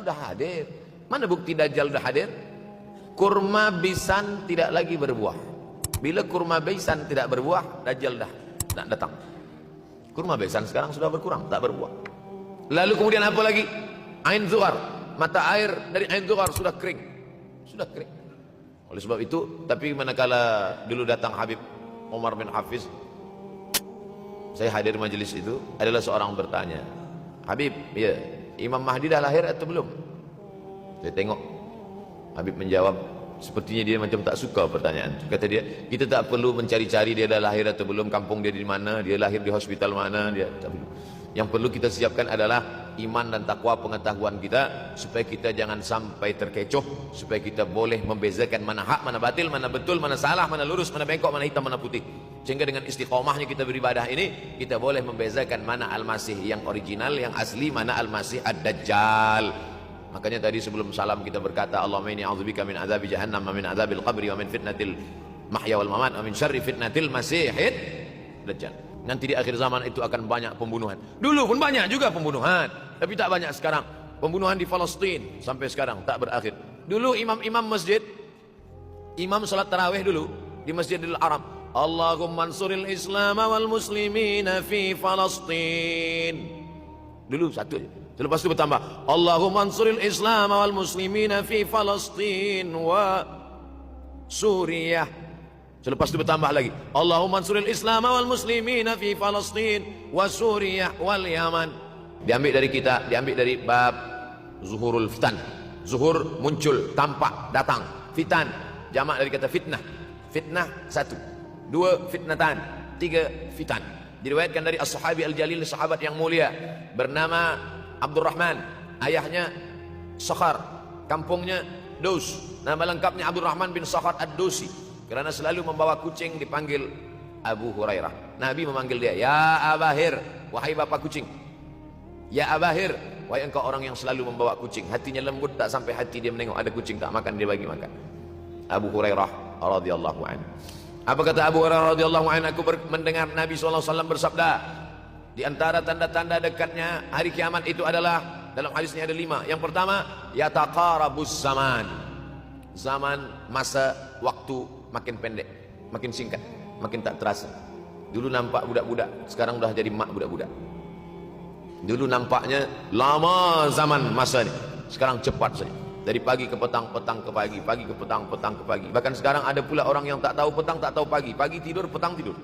sudah hadir. Mana bukti Dajjal sudah hadir? Kurma bisan tidak lagi berbuah. Bila kurma bisan tidak berbuah, Dajjal dah nak datang. Kurma bisan sekarang sudah berkurang, tak berbuah. Lalu kemudian apa lagi? Ain Zuhar, mata air dari Ain Zuhar sudah kering. Sudah kering. Oleh sebab itu, tapi manakala dulu datang Habib Umar bin Hafiz, saya hadir majelis itu, adalah seorang bertanya, Habib, ya, Imam Mahdi dah lahir atau belum? Saya tengok, Habib menjawab, sepertinya dia macam tak suka pertanyaan. Kata dia, kita tak perlu mencari-cari dia dah lahir atau belum, kampung dia di mana, dia lahir di hospital mana, dia tak perlu. Yang perlu kita siapkan adalah iman dan takwa pengetahuan kita, supaya kita jangan sampai terkecoh, supaya kita boleh membezakan mana hak, mana batil, mana betul, mana salah, mana lurus, mana bengkok, mana hitam, mana putih. Sehingga dengan istiqomahnya kita beribadah ini, kita boleh membezakan mana Al-Masih yang original, yang asli, mana Al-Masih Ad-Dajjal. Makanya tadi sebelum salam kita berkata, Allahumma inni a'udzubika min adzabi jahannam wa min adzabil qabri wa min fitnatil mahya wal mamat wa min syarri fitnatil masihid dajjal. Nanti di akhir zaman itu akan banyak pembunuhan. Dulu pun banyak juga pembunuhan, tapi tak banyak sekarang. Pembunuhan di Palestin sampai sekarang tak berakhir. Dulu imam-imam masjid, imam salat tarawih dulu di Masjidil Haram, Allahumma ansuril Islam wal muslimina fi Palestin. Dulu satu aja. Selepas itu bertambah, Allahumma ansuril Islam wal muslimina fi Palestin wa Suriah. Selepas itu bertambah lagi, Allahumma ansuril Islam wal muslimina fi Palestin wa Suriah wal Yaman. Diambil dari kita, diambil dari bab zuhurul fitan. Zuhur muncul, tampak, datang. Fitan, jamak dari kata fitnah. Fitnah satu, dua fitnatan, tiga fitan. Diriwayatkan dari as-sahabi al-jalil, sahabat yang mulia, bernama Abdurrahman, ayahnya Sakhar, kampungnya Daus. Nama lengkapnya Abdurrahman bin Sakhar Ad-Dausi. Kerana selalu membawa kucing dipanggil Abu Hurairah. Nabi memanggil dia, ya Abahir, wahai bapak kucing. Ya Abahir, wahai engkau orang yang selalu membawa kucing. Hatinya lembut tak sampai hati dia menengok ada kucing tak makan, dia bagi makan. Abu Hurairah radhiyallahu anhu. Apa kata Abu Hurairah radhiyallahu anhu? Aku mendengar Nabi SAW bersabda, di antara tanda-tanda dekatnya hari kiamat itu adalah, dalam hadisnya ada 5. Yang pertama, yataqarabus zaman. Zaman, masa, waktu makin pendek, makin singkat, makin tak terasa. Dulu nampak budak-budak, sekarang dah jadi mak budak-budak. Dulu nampaknya lama zaman masa ni, sekarang cepat saja. Dari pagi ke petang, petang ke pagi, pagi ke petang, petang ke pagi. Bahkan sekarang ada pula orang yang tak tahu petang, tak tahu pagi. Pagi tidur, petang tidur.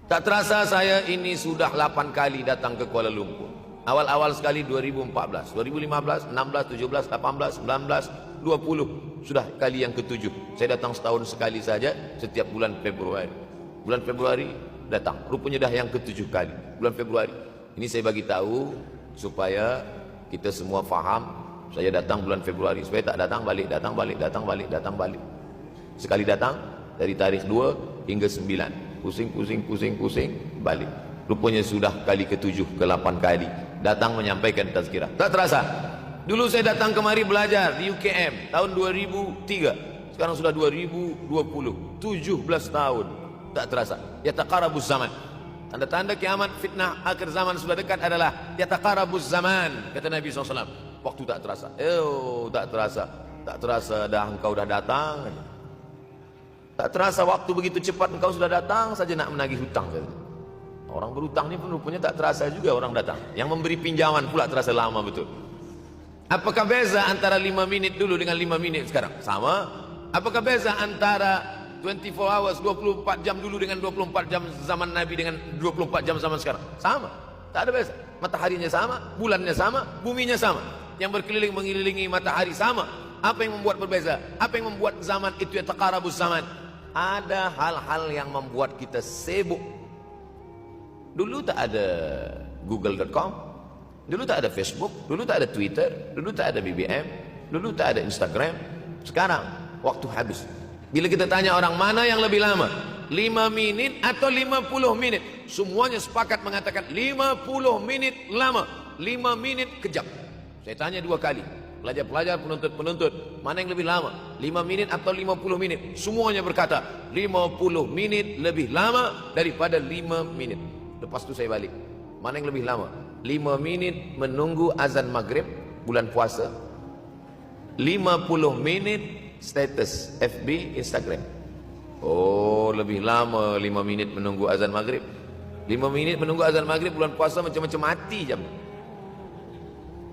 Tak terasa saya ini sudah 8 kali datang ke Kuala Lumpur. Awal-awal sekali 2014, 2015, 16, 17, 18, 19, 20. Sudah kali yang ke-7. Saya datang setahun sekali saja, setiap bulan Februari. Bulan Februari datang. Rupanya dah yang ke-7 kali. Bulan Februari. Ini saya bagi tahu supaya kita semua faham. Saya datang bulan Februari, supaya tak datang balik, datang balik, datang balik, datang balik. Sekali datang dari tarikh 2 hingga 9. Pusing, pusing, pusing, pusing, balik. Rupanya sudah kali ke-7, ke-8 kali datang menyampaikan tazkirah. Tak terasa. Dulu saya datang kemari belajar di UKM tahun 2003. Sekarang sudah 2020, 17 tahun. Tak terasa. Yataqarabuz zaman. Tanda-tanda kiamat, fitnah akhir zaman sudah dekat adalah yataqarabuz zaman, kata Nabi SAW. Waktu tak terasa. Tak terasa. Tak terasa dah engkau dah datang. Tak terasa waktu begitu cepat, engkau sudah datang saja nak menagih hutang. Orang berhutang ni pun rupanya tak terasa juga orang datang. Yang memberi pinjaman pula terasa lama betul. Apakah beza antara 5 minit dulu dengan 5 minit sekarang? Sama. Apakah beza antara 24 hours, 24 jam dulu dengan 24 jam zaman Nabi dengan 24 jam zaman sekarang? Sama. Tak ada beza. Mataharinya sama, bulannya sama, buminya sama. Yang berkeliling mengelilingi matahari sama. Apa yang membuat berbeza? Apa yang membuat zaman itu yataqarabuz zaman? Ada hal-hal yang membuat kita sibuk. Dulu tak ada google.com, dulu tak ada Facebook, dulu tak ada Twitter, dulu tak ada BBM, dulu tak ada Instagram. Sekarang waktu habis. Bila kita tanya orang mana yang lebih lama, 5 minit atau 50 minit, semuanya sepakat mengatakan 50 menit lama, 5 menit kejam. Saya tanya 2 kali, pelajar-pelajar, penuntut-penuntut, mana yang lebih lama, 5 menit atau 50 menit? Semuanya berkata 50 menit lebih lama daripada 5 menit. Lepas tu saya balik, mana yang lebih lama, 5 menit menunggu azan maghrib bulan puasa, 50 menit status FB, Instagram. Oh, lebih lama 5 menit menunggu azan maghrib. 5 menit menunggu azan maghrib bulan puasa macam-macam mati jam.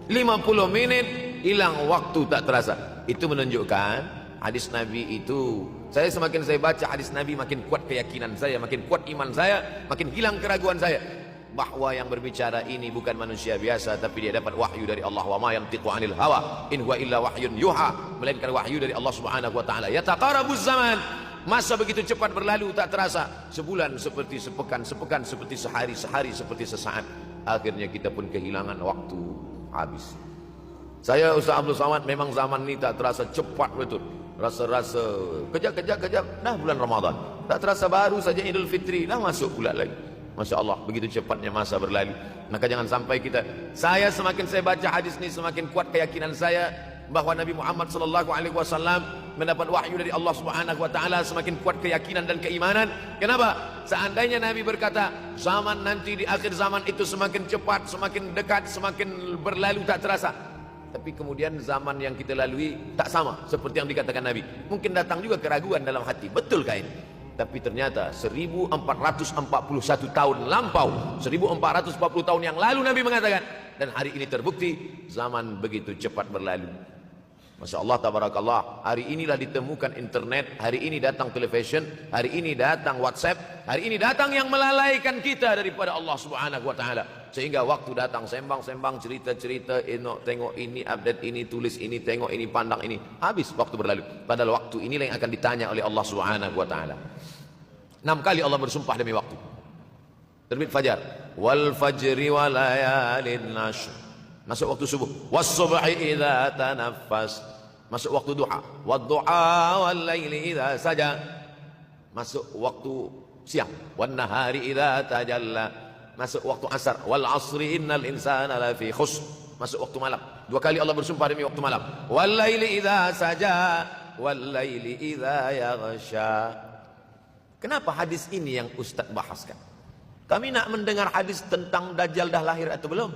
50 menit hilang waktu tak terasa. Itu menunjukkan hadis Nabi itu. Semakin saya baca hadis Nabi, makin kuat keyakinan saya, makin kuat iman saya, makin hilang keraguan saya bahwa yang berbicara ini bukan manusia biasa, tapi dia dapat wahyu dari Allah. Wa ma yantiqu 'anil hawa in huwa illa wahyun yuha, melainkan wahyu dari Allah Subhanahu wa taala. Yataqarabuz zaman, masa begitu cepat berlalu tak terasa. Sebulan seperti sepekan, sepekan seperti sehari, sehari seperti sesaat. Akhirnya kita pun kehilangan waktu, habis. Saya Ustaz Abdul Somad, memang zaman ini tak terasa cepat betul. Rasa-rasa kejap, dah bulan Ramadan. Tak terasa baru saja Idul Fitri, dah masuk pula lagi. Masya Allah, begitu cepatnya masa berlalu. Maka jangan sampai saya semakin saya baca hadis ini, semakin kuat keyakinan saya bahwa Nabi Muhammad SAW mendapat wahyu dari Allah Subhanahu wa taala, semakin kuat keyakinan dan keimanan. Kenapa? Seandainya Nabi berkata, zaman nanti di akhir zaman itu semakin cepat, semakin dekat, semakin berlalu tak terasa. Tapi kemudian zaman yang kita lalui tak sama seperti yang dikatakan Nabi. Mungkin datang juga keraguan dalam hati, betulkah ini? Tapi ternyata 1441 tahun lampau, 1440 tahun yang lalu Nabi mengatakan, dan hari ini terbukti zaman begitu cepat berlalu. Masya Allah, tabarakallah. Hari inilah ditemukan internet, hari ini datang television, hari ini datang WhatsApp, hari ini datang yang melalaikan kita daripada Allah Subhanahu wa taala. Sehingga waktu datang sembang-sembang, cerita-cerita, tengok ini, update ini, tulis ini, tengok ini, pandang ini, habis waktu berlalu. Padahal waktu inilah yang akan ditanya oleh Allah Subhanahu wa taala. 6 kali Allah bersumpah demi waktu. Terbit fajar, wal fajri wa layalin nashr, masuk waktu subuh, was subhi idza tanaffas, masuk waktu duha, wad duha wal laili idza saja, masuk waktu siang, wan nahari idza tajalla, masuk waktu asar, wal asri innal insana lafi khusr, masuk waktu malam. 2 kali Allah bersumpah demi waktu malam, wal laili idza saja wal laili idza yaghsha. Kenapa hadis ini yang Ustaz bahaskan? Kami nak mendengar hadis tentang Dajjal dah lahir atau belum?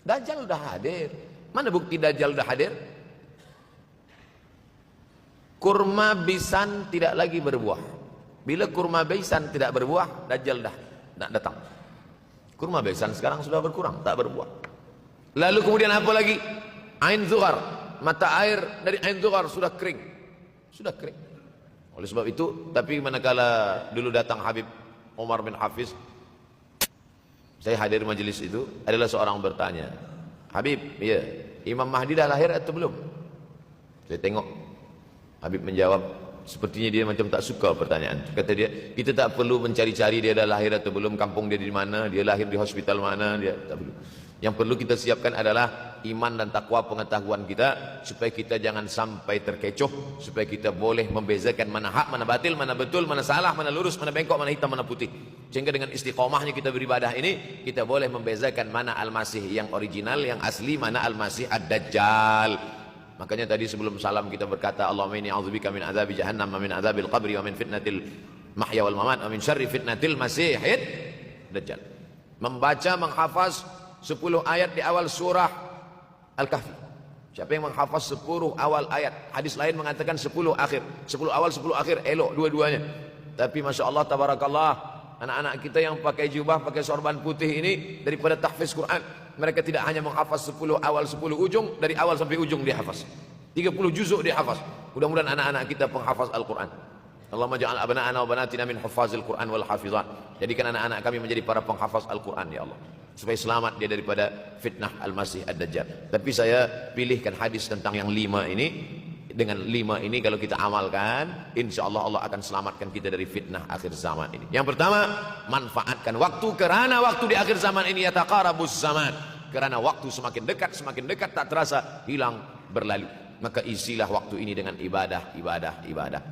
Dajjal dah hadir. Mana bukti Dajjal dah hadir? Kurma bisan tidak lagi berbuah. Bila kurma bisan tidak berbuah, Dajjal dah nak datang. Kurma bisan sekarang sudah berkurang, tak berbuah. Lalu kemudian apa lagi? Ain Zuhar, mata air dari Ain Zuhar sudah kering. Sudah kering. Oleh sebab itu, tapi manakala dulu datang Habib Umar bin Hafiz, saya hadir majelis itu, adalah seorang bertanya, Habib, ya, Imam Mahdi dah lahir atau belum? Saya tengok, Habib menjawab, sepertinya dia macam tak suka pertanyaan. Kata dia, kita tak perlu mencari-cari dia dah lahir atau belum, kampung dia di mana, dia lahir di hospital mana, dia tak perlu. Yang perlu kita siapkan adalah iman dan takwa, pengetahuan kita, supaya kita jangan sampai terkecoh, supaya kita boleh membezakan mana hak, mana batil, mana betul, mana salah, mana lurus, mana bengkok, mana hitam, mana putih. Sehingga dengan istiqomahnya kita beribadah ini, kita boleh membezakan mana Al-Masih yang original, yang asli, mana Al-Masih Ad-Dajjal. Makanya tadi sebelum salam kita berkata, Allahumma inni a'udzubika min azabi jahannam, wa min azabil qabri, wa min fitnatil mahya wal mamat, wa min syarri fitnatil masihid Dajjal. Membaca, menghafaz 10 ayat di awal surah Al-Kahfi. Siapa yang menghafaz 10 awal ayat, hadis lain mengatakan 10 akhir, 10 awal 10 akhir, elok dua-duanya. Tapi Masya Allah, tabarakallah, anak-anak kita yang pakai jubah, pakai sorban putih ini, daripada tahfiz Quran, mereka tidak hanya menghafaz 10 awal 10 ujung, dari awal sampai ujung dihafaz, 30 juzuk dihafaz. Mudah-mudahan anak-anak kita penghafaz Al-Quran. Allahumma ja'al abna'ana wa banatina min hufazil Quran wal hafizan. Jadikan anak-anak kami menjadi para penghafaz Al-Quran, ya Allah, supaya selamat dia daripada fitnah Al-Masih Ad-Dajjal. Tapi saya pilihkan hadis tentang yang 5 ini. Dengan 5 ini kalau kita amalkan, insya Allah Allah akan selamatkan kita dari fitnah akhir zaman ini. Yang pertama, manfaatkan waktu, kerana waktu di akhir zaman ini yataqarabuz zaman, kerana waktu semakin dekat tak terasa, hilang, berlalu. Maka isilah waktu ini dengan ibadah.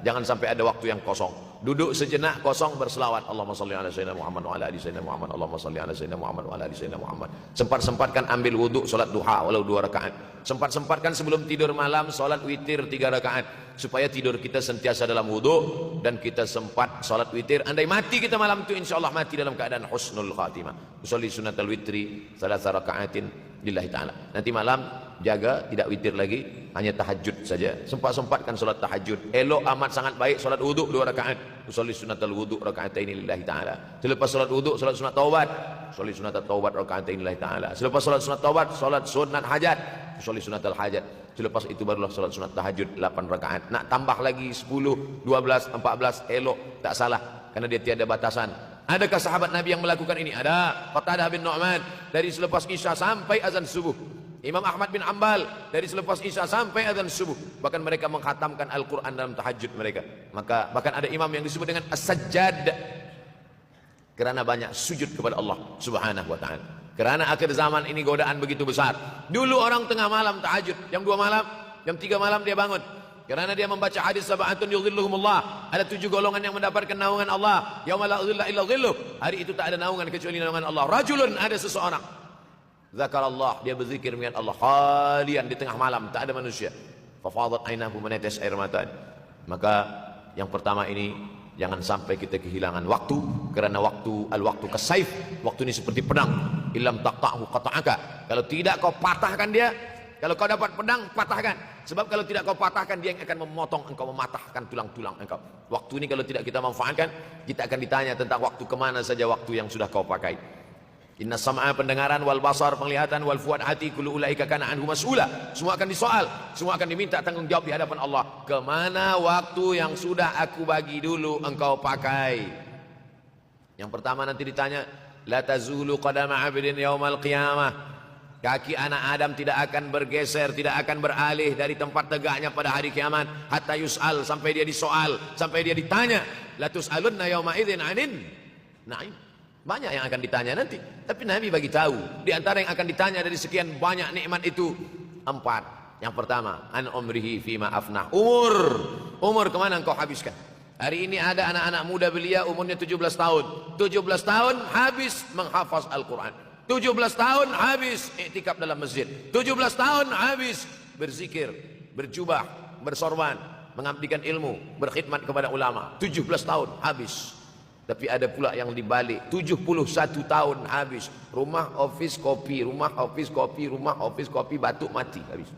Jangan sampai ada waktu yang kosong. Duduk sejenak kosong, berselawat, Allahumma salli ala sayyidina Muhammad wa ala ali sayyidina Muhammad, Allahumma salli ala sayyidina Muhammad wa ala ali sayyidina Muhammad. Sempat-sempatkan ambil wuduk, solat duha walau 2 rakaat. Sempat-sempatkan sebelum tidur malam, solat witir 3 rakaat. supaya tidur kita sentiasa dalam wudu dan kita sempat salat witir. Andai mati kita malam itu, insyaallah mati dalam keadaan husnul khatimah. Usolli sunnatal witri salasa raka'atin lillahi ta'ala. Nanti malam jaga tidak witir lagi, hanya tahajud saja. Sempat-sempatkan salat tahajud. Elok amat sangat baik salat wudu 2 rakaat. Usolli sunnatal wudu raka'ataini lillahi ta'ala. Selepas salat wudu salat sunat taubat. Usolli sunatat taubat raka'ataini lillahi ta'ala. Selepas salat sunat taubat salat sunat hajat. Usolli sunatal hajat. Selepas itu barulah salat sunat tahajud 8 rakaat. Nak tambah lagi 10, 12, 14 elok, tak salah, karena dia tiada batasan. Adakah sahabat Nabi yang melakukan ini? Ada. Qatadah bin Nu'man dari selepas Isya sampai azan subuh. Imam Ahmad bin Ambal dari selepas Isya sampai azan subuh. Bahkan mereka mengkhatamkan Al-Quran dalam tahajud mereka. Maka bahkan ada imam yang disebut dengan As-Sajjad, kerana banyak sujud kepada Allah Subhanahu wa ta'ala. Kerana akhir zaman ini godaan begitu besar. Dulu orang tengah malam tahajud, jam 2 malam, jam 3 malam dia bangun. Kerana dia membaca hadis sab'atun yudhilluhumullah. Ada 7 golongan yang mendapatkan naungan Allah. Yauma la dhilla illa dhilluh. Hari itu tak ada naungan kecuali naungan Allah. Rajulun, ada seseorang. Zakarallah, dia berzikir mengingat Allah. Khalian, di tengah malam, tak ada manusia. Fafadat ainahu, menetes air mata. Maka yang pertama ini, jangan sampai kita kehilangan waktu, kerana al-waktu kasaif. Waktu ini seperti pedang. Illam taqta'hu qata'aka. Kalau tidak kau patahkan dia, kalau kau dapat pedang, patahkan. Sebab kalau tidak kau patahkan, dia yang akan memotong engkau, mematahkan tulang-tulang engkau. Waktu ini kalau tidak kita manfaatkan, kita akan ditanya tentang waktu, kemana saja waktu yang sudah kau pakai. Inna sam'a, pendengaran, wal basar, penglihatan, wal fuad, hati, kullu ulaika kana anhu mas'ula. Semua akan disoal, semua akan diminta tanggung jawab di hadapan Allah. Kemana waktu yang sudah aku bagi dulu engkau pakai? Yang pertama nanti ditanya, la tazulu qadama 'abdin yaumal qiyamah. Kaki anak Adam tidak akan bergeser, tidak akan beralih dari tempat tegaknya pada hari kiamat, hatta yus'al, sampai dia disoal, sampai dia ditanya. La tus'alunna yauma idzin 'anin na'im. Banyak yang akan ditanya nanti, tapi Nabi bagi tahu di antara yang akan ditanya dari sekian banyak nikmat itu 4. Yang pertama, an umrihi fima afnah. Umur kemana engkau habiskan? Hari ini ada anak-anak muda belia umurnya 17 tahun. 17 tahun habis menghafaz Al-Quran. 17 tahun habis iktikaf dalam masjid. 17 tahun habis berzikir, berjubah, bersorban, mengabdikan ilmu, berkhidmat kepada ulama. 17 tahun habis. Tapi ada pula yang dibalik, 71 tahun habis. Rumah, office, kopi, rumah, office, kopi, rumah, office, kopi, batuk, mati habis.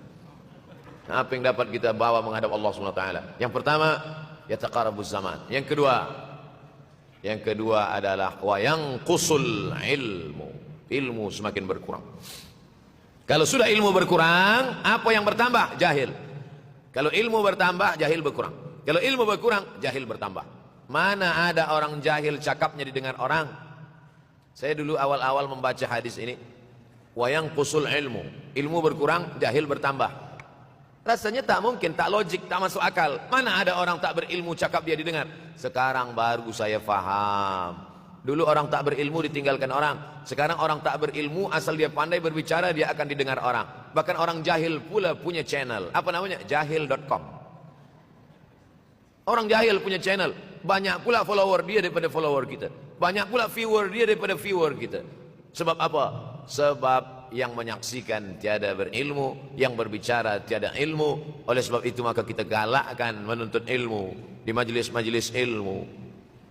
Nah, apa yang dapat kita bawa menghadap Allah SWT? Yang pertama, yataqarabuz zaman. Yang kedua adalah wa yanqusul ilmu. Ilmu semakin berkurang. Kalau sudah ilmu berkurang, apa yang bertambah? Jahil. Kalau ilmu bertambah, jahil berkurang. Kalau ilmu berkurang, jahil bertambah. Mana ada orang jahil cakapnya didengar orang? Saya dulu awal-awal membaca hadis ini, wa yanqusul ilmu. Ilmu berkurang, jahil bertambah. Rasanya tak mungkin, tak logik, tak masuk akal. Mana ada orang tak berilmu cakap dia didengar? Sekarang baru saya faham. Dulu orang tak berilmu ditinggalkan orang. Sekarang orang tak berilmu, asal dia pandai berbicara, dia akan didengar orang. Bahkan orang jahil pula punya channel. Apa namanya? Jahil.com. Orang jahil punya channel. Banyak pula follower dia daripada follower kita. Banyak pula viewer dia daripada viewer kita. Sebab apa? Sebab yang menyaksikan tiada berilmu, yang berbicara tiada ilmu. Oleh sebab itu maka kita galakkan menuntut ilmu di majlis-majlis ilmu.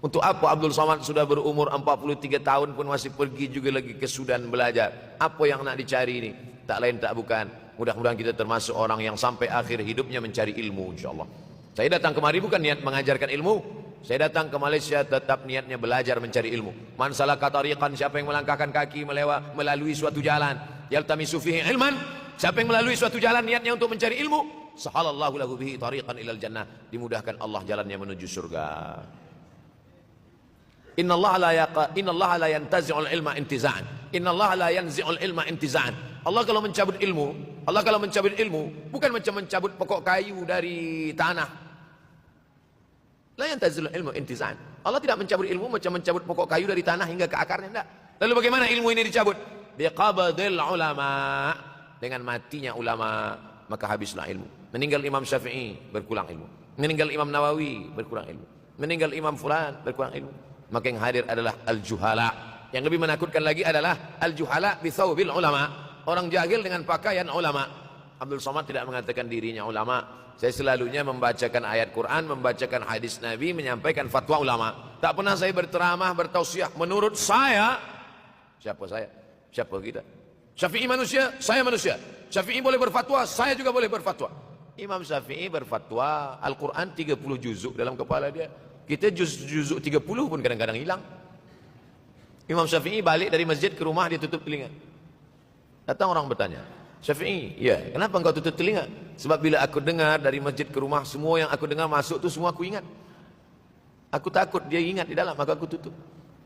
Untuk apa Abdul Somad sudah berumur 43 tahun pun masih pergi juga lagi ke Sudan belajar? Apa yang nak dicari ini? Tak lain tak bukan. Mudah-mudahan kita termasuk orang yang sampai akhir hidupnya mencari ilmu, insyaAllah. Saya datang kemari bukan niat mengajarkan ilmu. Saya datang ke Malaysia tetap niatnya belajar mencari ilmu. Man salaka tariqan, siapa yang melangkahkan kaki melalui suatu jalan, yaltamisu fihi ilman, siapa yang melalui suatu jalan niatnya untuk mencari ilmu, sahalallahu lahu bihi tariqan ilal jannah, dimudahkan Allah jalannya menuju surga. Innallaha la yantazi'ul ilma intiza'an. Innallaha la yanzi'ul ilma intiza'an. Allah kalau mencabut ilmu, bukan macam mencabut pokok kayu dari tanah. La yantazilul ilmu intiza'an. Allah tidak mencabut ilmu macam mencabut pokok kayu dari tanah hingga ke akarnya, tidak. Lalu bagaimana ilmu ini dicabut? Biqabdil ulama. Dengan matinya ulama, maka habislah ilmu. Meninggal Imam Syafi'i, berkurang ilmu. Meninggal Imam Nawawi, berkurang ilmu. Meninggal Imam Fulan, berkurang ilmu. Maka yang hadir adalah al-juhala. Yang lebih menakutkan lagi adalah al-juhala bi thawbil ulama. Orang jahil dengan pakaian ulama. Abdul Somad tidak mengatakan dirinya ulama. Saya selalunya membacakan ayat Quran, membacakan hadis Nabi, menyampaikan fatwa ulama. Tak pernah saya berceramah, bertausiah. Menurut saya, siapa saya? Siapa kita? Syafi'i manusia, saya manusia. Syafi'i boleh berfatwa, saya juga boleh berfatwa. Imam Syafi'i berfatwa, Al-Quran 30 juzuk dalam kepala dia. Kita juzuk 30 pun kadang-kadang hilang. Imam Syafi'i balik dari masjid ke rumah, dia tutup telinga. Datang orang bertanya, Syafi'i, ya, kenapa engkau tutup telinga? Sebab bila aku dengar dari masjid ke rumah, semua yang aku dengar masuk tu semua aku ingat. Aku takut dia ingat di dalam, maka aku tutup.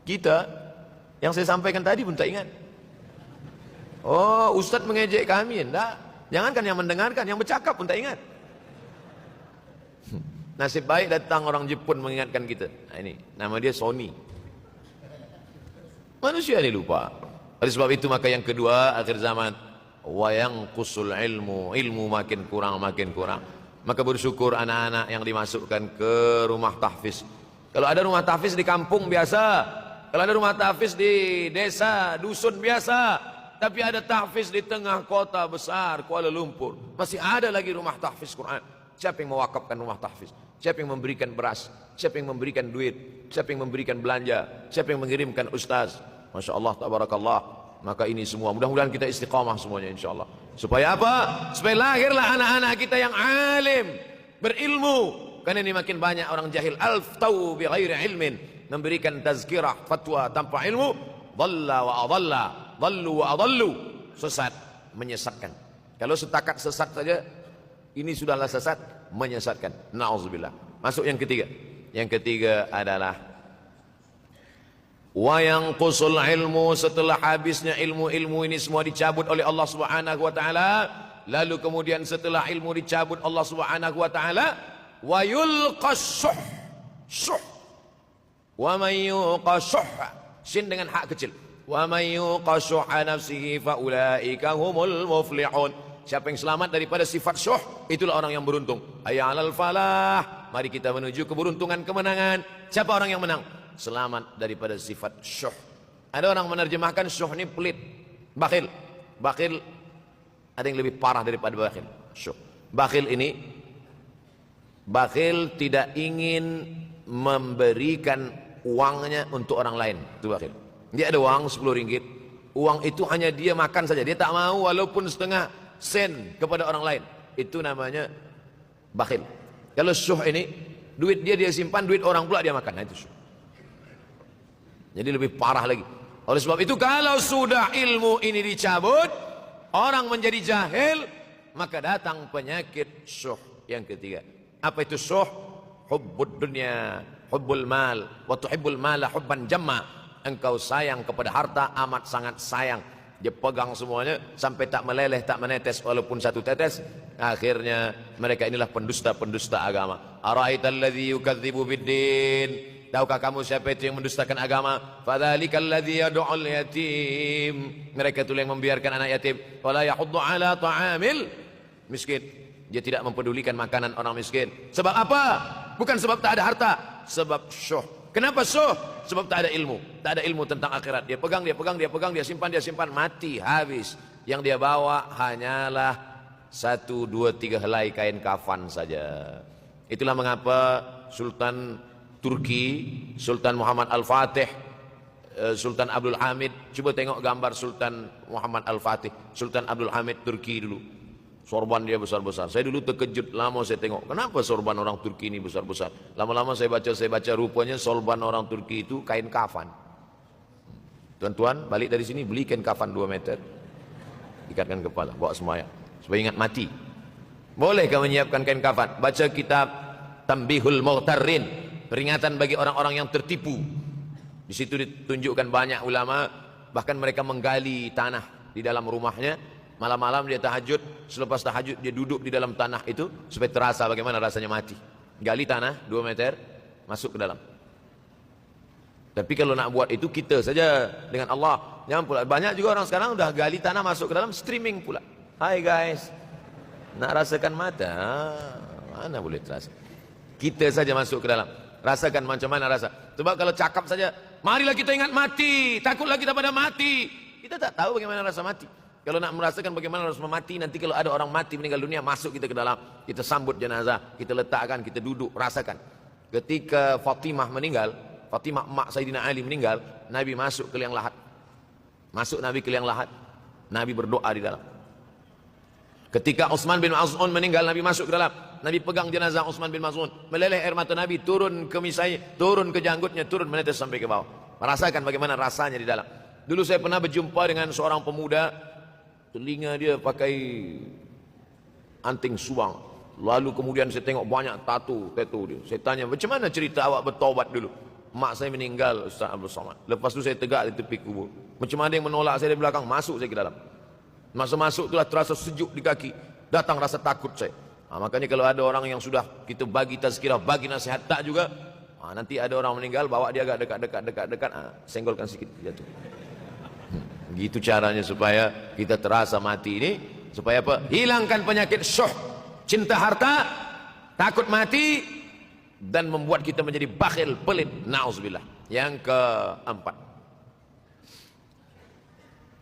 Kita, yang saya sampaikan tadi pun tak ingat. Oh, Ustaz mengejek kami, enggak. Jangankan yang mendengarkan, yang bercakap pun tak ingat. Nasib baik datang orang Jepun mengingatkan kita. Nah ini, nama dia Sony. Manusia ini lupa. Oleh sebab itu maka yang kedua, akhir zaman, wayang kusul ilmu makin kurang. Maka bersyukur anak-anak yang dimasukkan ke rumah tahfiz. Kalau ada rumah tahfiz di kampung biasa, kalau ada rumah tahfiz di desa, dusun biasa. Tapi ada tahfiz di tengah kota besar Kuala Lumpur, masih ada lagi rumah tahfiz Quran. Siapa yang mewakafkan rumah tahfiz? Siapa yang memberikan beras? Siapa yang memberikan duit? Siapa yang memberikan belanja? Siapa yang mengirimkan ustaz? Masya Allah, tabarakallah. Maka ini semua mudah-mudahan kita istiqamah semuanya insyaAllah. Supaya apa? Supaya lahirlah anak-anak kita yang alim, berilmu. Karena ini makin banyak orang jahil. Alftau bi ghairi ilmin, memberikan tazkirah, fatwa tanpa ilmu. Dhalla wa adalla, dhallu wa adallu, sesat, menyesatkan. Kalau setakat sesat saja, ini sudahlah sesat, menyesatkan. Na'udzubillah. Masuk yang ketiga. Yang ketiga adalah wa yanqusul ilmu, setelah habisnya ilmu-ilmu ini semua dicabut oleh Allah Subhanahu wa taala, lalu kemudian setelah ilmu dicabut Allah Subhanahu wa taala, wa yulqas syuh. Wa man yuqashuh, sin dengan hak kecil. Wa may yuqashuha nafsihi fa ulaika humul muflihun. Siapa yang selamat daripada sifat syuh, itulah orang yang beruntung. Hayya 'alal falah. Mari kita menuju keberuntungan, kemenangan. Siapa orang yang menang? Selamat daripada sifat syuh. Ada orang menerjemahkan syuh ini pelit, bakhil. Bakhil ada yang lebih parah daripada bakhil. Syuh. Bakhil ini, bakhil tidak ingin memberikan uangnya untuk orang lain. Itu bakhil. Dia ada uang 10 ringgit. Uang itu hanya dia makan saja. Dia tak mau walaupun setengah sen kepada orang lain. Itu namanya bakhil. Kalau syuh ini, duit dia simpan, duit orang pula dia makan. Nah, itu syuh. Jadi lebih parah lagi. Oleh sebab itu kalau sudah ilmu ini dicabut, orang menjadi jahil, maka datang penyakit syuh yang ketiga. Apa itu syuh? Hubbud dunya, hubbul mal, wa tuhibbul mala hubban jamma. Engkau sayang kepada harta, amat sangat sayang. Dia pegang semuanya sampai tak meleleh, tak menetes walaupun satu tetes. Akhirnya mereka inilah pendusta-pendusta agama. Ara'aital ladzi yukadzibu biddin. Tahukah kamu siapa itu yang mendustakan agama? Fadzalikal ladzi yad'ul yatim. Mereka itu yang membiarkan anak yatim. Wala yahuddu ala ta'amil miskin. Dia tidak mempedulikan makanan orang miskin. Sebab apa? Bukan sebab tak ada harta, sebab syuh. Kenapa syuh? Sebab tak ada ilmu. Tak ada ilmu tentang akhirat. Dia pegang, dia simpan, mati, habis. Yang dia bawa hanyalah 1, 2, 3 helai kain kafan saja. Itulah mengapa Sultan Turki, Sultan Muhammad Al-Fatih, Sultan Abdul Hamid, coba tengok gambar Sultan Muhammad Al-Fatih, Sultan Abdul Hamid Turki dulu. Sorban dia besar-besar. Saya dulu terkejut, lama saya tengok, kenapa sorban orang Turki ini besar-besar? Lama-lama saya baca rupanya sorban orang Turki itu kain kafan. Tuan-tuan, balik dari sini beli kain kafan 2 meter, ikatkan kepala, bawa semayang, supaya ingat mati. Boleh kamu menyiapkan kain kafan? Baca kitab Tambihul Mughtarrin, peringatan bagi orang-orang yang tertipu. Di situ ditunjukkan banyak ulama, bahkan mereka menggali tanah di dalam rumahnya. Malam-malam dia tahajud, selepas tahajud dia duduk di dalam tanah itu supaya terasa bagaimana rasanya mati. Gali tanah 2 meter, masuk ke dalam. Tapi kalau nak buat itu kita saja dengan Allah. Jangan pula, banyak juga orang sekarang udah gali tanah masuk ke dalam, streaming pula. Hai guys, nak rasakan mata? Mana boleh terasa? Kita saja masuk ke dalam, rasakan macam mana rasa. Sebab kalau cakap saja, marilah kita ingat mati, takutlah kita pada mati. Kita tak tahu bagaimana rasa mati. Kalau nak merasakan bagaimana harus mati, nanti kalau ada orang mati meninggal dunia, masuk kita ke dalam, kita sambut jenazah, kita letakkan, kita duduk, rasakan. Ketika Fatimah meninggal, Fatimah emak Sayyidina Ali meninggal, Nabi masuk ke liang lahat. Masuk Nabi ke liang lahat, Nabi berdoa di dalam. Ketika Utsman bin Maz'un meninggal, Nabi masuk ke dalam, Nabi pegang jenazah Utsman bin Maz'un, meleleh air mata Nabi, turun ke misai, turun ke janggutnya, turun menetes sampai ke bawah. Merasakan bagaimana rasanya di dalam. Dulu saya pernah berjumpa dengan seorang pemuda, telinga dia pakai anting subang. Lalu kemudian saya tengok banyak tato dia. Saya tanya, macam mana cerita awak bertaubat dulu? Mak saya meninggal, Ustaz Abdul Somad. Lepas tu saya tegak di tepi kubur. Macam ada yang menolak saya dari belakang, masuk saya ke dalam. Masa masuk itulah terasa sejuk di kaki. Datang rasa takut saya. Makanya kalau ada orang yang sudah kita bagi tazkirah, bagi nasihat tak juga, nanti ada orang meninggal, bawa dia agak dekat, senggolkan sikit jatuh. Gitu caranya supaya kita terasa mati ini, supaya apa? Hilangkan penyakit syuh, cinta harta, takut mati, dan membuat kita menjadi bakhil, pelit. Nauzubillah. Yang keempat,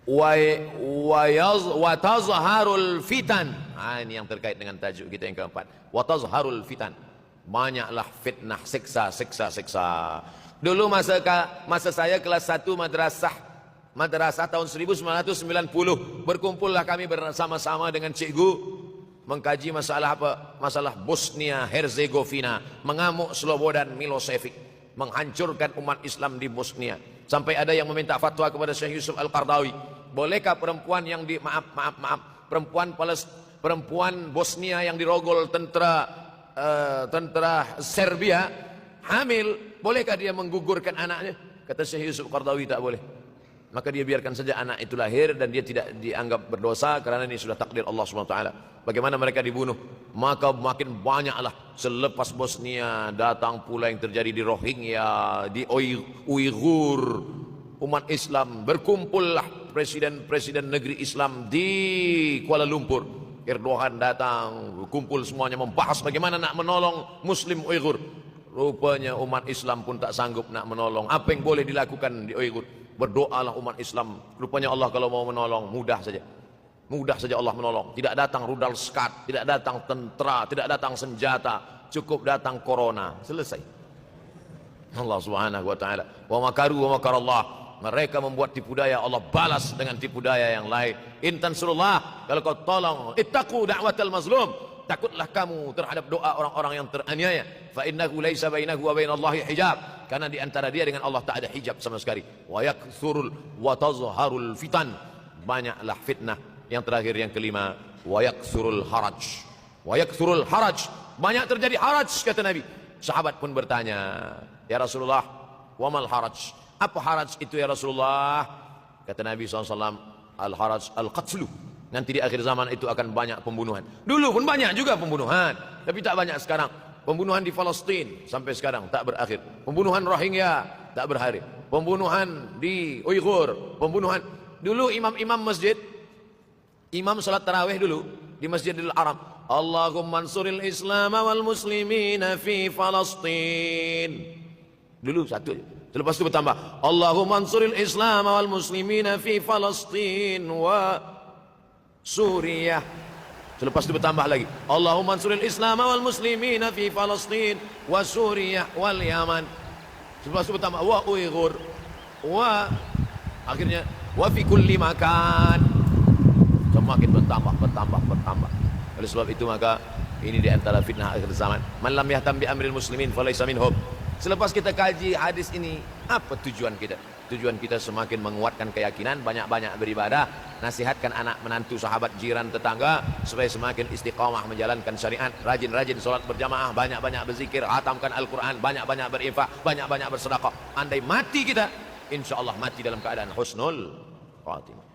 wa tazharul fitan. Ini yang terkait dengan tajuk kita yang keempat. Wa tazharul fitan. Banyaklah fitnah, siksa. Dulu masa saya kelas 1 madrasah tahun 1990, berkumpullah kami bersama-sama dengan cikgu mengkaji masalah apa? Masalah Bosnia Herzegovina, mengamuk Slobodan Milosevic, menghancurkan umat Islam di Bosnia. Sampai ada yang meminta fatwa kepada Syekh Yusuf Al-Qardawi, bolehkah perempuan yang perempuan Bosnia yang dirogol tentara Serbia hamil, bolehkah dia menggugurkan anaknya? Kata Syekh Yusuf Al-Qardawi, tak boleh. Maka dia biarkan saja anak itu lahir dan dia tidak dianggap berdosa karena ini sudah takdir Allah SWT. Bagaimana mereka dibunuh? Maka makin banyaklah selepas Bosnia datang pula yang terjadi di Rohingya, di Uighur. Umat Islam berkumpullah, presiden-presiden negeri Islam di Kuala Lumpur. Erdogan datang, kumpul semuanya membahas bagaimana nak menolong Muslim Uighur. Rupanya umat Islam pun tak sanggup nak menolong. Apa yang boleh dilakukan di Uighur? Berdoalah umat Islam. Rupanya Allah kalau mau menolong, mudah saja Allah menolong. Tidak datang rudal skat, tidak datang tentera, tidak datang senjata, cukup datang corona, selesai. Allah Subhanahu wa taala, wa makaru wa makarallah. Mereka membuat tipu daya, Allah balas dengan tipu daya yang lain. In tansurullah, kalau kau tolong, ittaqu da'watal mazlum, takutlah kamu terhadap doa orang-orang yang teraniaya. Fa innahu laisa bainahu wa bainallahi hijab, karena di antara dia dengan Allah tak ada hijab sama sekali. Wa yakthurul wa tazharul fitan, banyaklah fitnah. Yang terakhir yang kelima, wa yakthurul haraj. Wa yakthurul haraj, banyak terjadi haraj kata Nabi. Sahabat pun bertanya, ya Rasulullah, wa mal haraj? Apa haraj itu ya Rasulullah? Kata Nabi SAW, al haraj al qatlu. Nanti di akhir zaman itu akan banyak pembunuhan. Dulu pun banyak juga pembunuhan, tapi tak banyak sekarang. Pembunuhan di Palestina sampai sekarang tak berakhir. Pembunuhan Rohingya tak berakhir. Pembunuhan di Uighur, pembunuhan. Dulu imam-imam masjid, imam salat tarawih dulu di Masjidil Haram, Allahumma ansuril Islam wal muslimina fi Palestina. Dulu satu aja. Selepas itu bertambah, Allahumma ansuril Islam wal muslimina fi Palestina wa Suriah. Selepas itu bertambah lagi, Allahumma ansuril Islam wal muslimina fi Palestina wa Suriah wal Yaman. Selepas itu bertambah, wa Uighur, wa akhirnya wa fi kulli makan. Semakin bertambah. Oleh sebab itu maka ini di antara fitnah akhir zaman. Man lam yahtam bi amril muslimin falaysa minhum. Selepas kita kaji hadis ini, apa tujuan kita? Tujuan kita semakin menguatkan keyakinan, banyak-banyak beribadah, nasihatkan anak, menantu, sahabat, jiran, tetangga, supaya semakin istiqamah menjalankan syariat, rajin-rajin solat berjamaah, banyak-banyak berzikir, hatamkan Al-Quran, banyak-banyak berifak, banyak-banyak bersedekah. Andai mati kita, insya Allah mati dalam keadaan husnul khatimah.